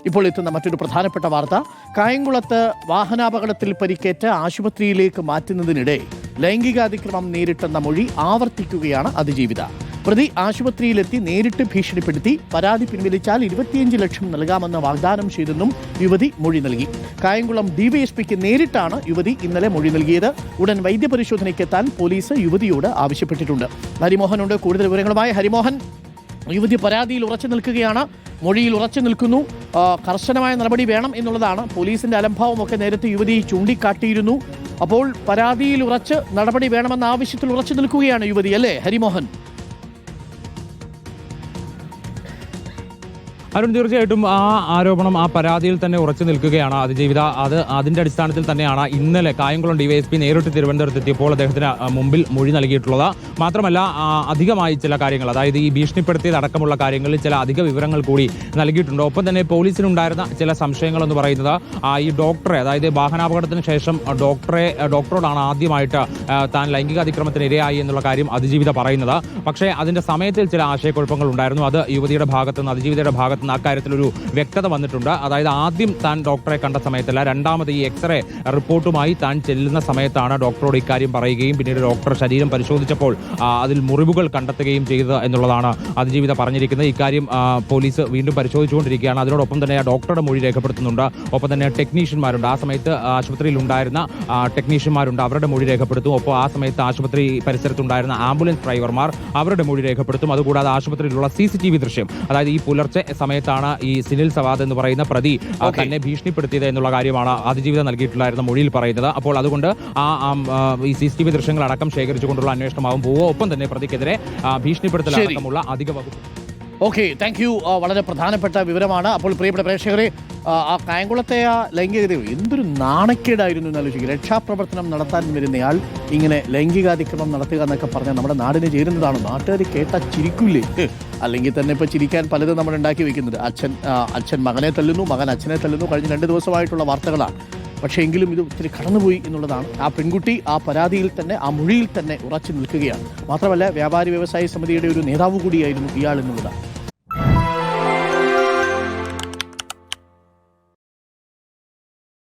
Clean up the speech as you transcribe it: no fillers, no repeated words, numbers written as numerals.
ഇപ്പോൾ എത്തുന്ന മറ്റൊരു പ്രധാനപ്പെട്ട വാർത്ത. കായംകുളത്ത് വാഹനാപകടത്തിൽ പരിക്കേറ്റ് ആശുപത്രിയിലേക്ക് മാറ്റുന്നതിനിടെ ലൈംഗികാതിക്രമം നേരിട്ടെന്ന മൊഴി ആവർത്തിക്കുകയാണ് അതിജീവിത. പ്രതി ആശുപത്രിയിലെത്തി നേരിട്ട് ഭീഷണിപ്പെടുത്തി പരാതി പിൻവലിച്ചാൽ 25 ലക്ഷം നൽകാമെന്ന് വാഗ്ദാനം ചെയ്തെന്നും യുവതി മൊഴി നൽകി. കായംകുളം ഡിവൈഎസ്പിക്ക് നേരിട്ടാണ് യുവതി ഇന്നലെ മൊഴി നൽകിയത്. ഉടൻ വൈദ്യപരിശോധനയ്ക്കെത്താൻ പോലീസ് യുവതിയോട് ആവശ്യപ്പെട്ടിട്ടുണ്ട്. ഹരിമോഹനുണ്ട് കൂടുതൽ വിവരങ്ങളുമായി. ഹരിമോഹൻ, യുവതി പരാതിയിൽ ഉറച്ചു നിൽക്കുകയാണ്, മൊഴിയിൽ ഉറച്ചു നിൽക്കുന്നു. കർശനമായ നടപടി വേണം എന്നുള്ളതാണ്. പോലീസിന്റെ അലംഭാവമൊക്കെ നേരത്തെ യുവതി ചൂണ്ടിക്കാട്ടിയിരുന്നു. അപ്പോൾ പരാതിയിൽ ഉറച്ച് നടപടി വേണമെന്ന ആവശ്യത്തിൽ ഉറച്ചു നിൽക്കുകയാണ് യുവതി, അല്ലേ ഹരിമോഹൻ? അരുൺ, തീർച്ചയായിട്ടും ആ ആരോപണം, ആ പരാതിയിൽ തന്നെ ഉറച്ചു നിൽക്കുകയാണ് അതിജീവിത. അതിന്റെ അടിസ്ഥാനത്തിൽ തന്നെയാണ് ഇന്നലെ കായംകുളം ഡിവൈഎസ്പി നേരിട്ട് തിരുവനന്തപുരത്ത് എത്തിയപ്പോൾ അദ്ദേഹത്തിന് മുമ്പിൽ മൊഴി നൽകിയിട്ടുള്ളത്. മാത്രമല്ല, അധികമായി ചില കാര്യങ്ങൾ, അതായത് ഈ ഭീഷണിപ്പെടുത്തിയതടക്കമുള്ള കാര്യങ്ങളിൽ ചില അധിക വിവരങ്ങൾ കൂടി നൽകിയിട്ടുണ്ട്. ഒപ്പം തന്നെ പോലീസിനുണ്ടായിരുന്ന ചില സംശയങ്ങൾ എന്ന് പറയുന്നത് ഈ ഡോക്ടറെ, അതായത് വാഹനാപകടത്തിന് ശേഷം ഡോക്ടറോടാണ് ആദ്യമായിട്ട് താൻ ലൈംഗിക അതിക്രമത്തിന് ഇരയായി എന്നുള്ള കാര്യം അതിജീവിത പറയുന്നത്. പക്ഷേ അതിന്റെ സമയത്തിൽ ചില ആശയക്കുഴപ്പങ്ങൾ ഉണ്ടായിരുന്നു. അത് യുവതിയുടെ ഭാഗത്തുനിന്ന്, അതിജീവിതയുടെ ഭാഗത്ത് അക്കാര്യത്തിലൊരു വ്യക്തത വന്നിട്ടുണ്ട്. അതായത് ആദ്യം താൻ ഡോക്ടറെ കണ്ട സമയത്തല്ല, രണ്ടാമത് ഈ എക്സ്റേ റിപ്പോർട്ടുമായി താൻ ചെല്ലുന്ന സമയത്താണ് ഡോക്ടറോട് ഇക്കാര്യം പറയുകയും പിന്നീട് ഡോക്ടർ ശരീരം പരിശോധിച്ചപ്പോൾ അതിൽ മുറിവുകൾ കണ്ടെത്തുകയും ചെയ്തത് എന്നുള്ളതാണ് അതിജീവിത പറഞ്ഞിരിക്കുന്നത്. ഇക്കാര്യം പോലീസ് വീണ്ടും പരിശോധിച്ചുകൊണ്ടിരിക്കുകയാണ്. അതിനോടൊപ്പം തന്നെ ഡോക്ടറുടെ മൊഴി രേഖപ്പെടുത്തുന്നുണ്ട്. ഒപ്പം തന്നെ ടെക്നീഷ്യന്മാരുണ്ട്, ആ സമയത്ത് ആശുപത്രിയിൽ ഉണ്ടായിരുന്ന ടെക്നീഷ്യന്മാരുണ്ട്, അവരുടെ മൊഴി രേഖപ്പെടുത്തും. ഒപ്പം ആ സമയത്ത് ആശുപത്രി പരിസരത്തുണ്ടായിരുന്ന ആംബുലൻസ് ഡ്രൈവർമാർ അവരുടെ മൊഴി രേഖപ്പെടുത്തും. അതുകൂടാതെ ആശുപത്രിയിലുള്ള CCTV ദൃശ്യം, അതായത് ഈ പുലർച്ചെ സമയത്താണ് ഈ സിനിൽ സവാദ് എന്ന് പറയുന്ന പ്രതി തന്നെ ഭീഷണിപ്പെടുത്തിയത് എന്നുള്ള കാര്യമാണ് അതിജീവിത നൽകിയിട്ടുണ്ടായിരുന്ന മൊഴിയിൽ പറയുന്നത്. അപ്പോൾ അതുകൊണ്ട് ഈ CCTV ദൃശ്യങ്ങൾ അടക്കം ശേഖരിച്ചുകൊണ്ടുള്ള അന്വേഷണമാവും പോവുക. ഒപ്പം തന്നെ പ്രതിക്കെതിരെ ഭീഷണിപ്പെടുത്തലടക്കമുള്ള അധിക വകുപ്പ്. Okay, thank you. വളരെ പ്രധാനപ്പെട്ട വിവരമാണ്. അപ്പോൾ പ്രിയപ്പെട്ട പ്രേക്ഷകരെ, ആ കായംകുളത്തെ ആ ലൈംഗികത എന്തൊരു നാണക്കേടായിരുന്നു എന്നാലോചിക്കുക. രക്ഷാപ്രവർത്തനം നടത്താൻ വരുന്നയാൾ ഇങ്ങനെ ലൈംഗികാതിക്രമം നടത്തുക എന്നൊക്കെ പറഞ്ഞാൽ നമ്മുടെ നാടിന് ചേരുന്നതാണ്. നാട്ടുകാർ കേട്ടാൽ ചിരിക്കില്ലേ? അല്ലെങ്കിൽ തന്നെ ഇപ്പോൾ ചിരിക്കാൻ പലതും നമ്മൾ ഉണ്ടാക്കി വെക്കുന്നുണ്ട്. അച്ഛൻ മകനെ തല്ലുന്നു, മകൻ അച്ഛനെ തല്ലുന്നു, കഴിഞ്ഞ 2 ദിവസമായിട്ടുള്ള വാർത്തകളാണ്. പക്ഷേ എങ്കിലും ഇത് ഒത്തിരി കടന്നുപോയി എന്നുള്ളതാണ്. ആ പെൺകുട്ടി ആ പരാതിയിൽ തന്നെ, ആ മൊഴിയിൽ തന്നെ ഉറച്ചു നിൽക്കുകയാണ്. മാത്രമല്ല, വ്യാപാരി വ്യവസായ സമിതിയുടെ ഒരു നേതാവ് കൂടിയായിരുന്നു ഇയാൾ എന്നുള്ളതാണ്.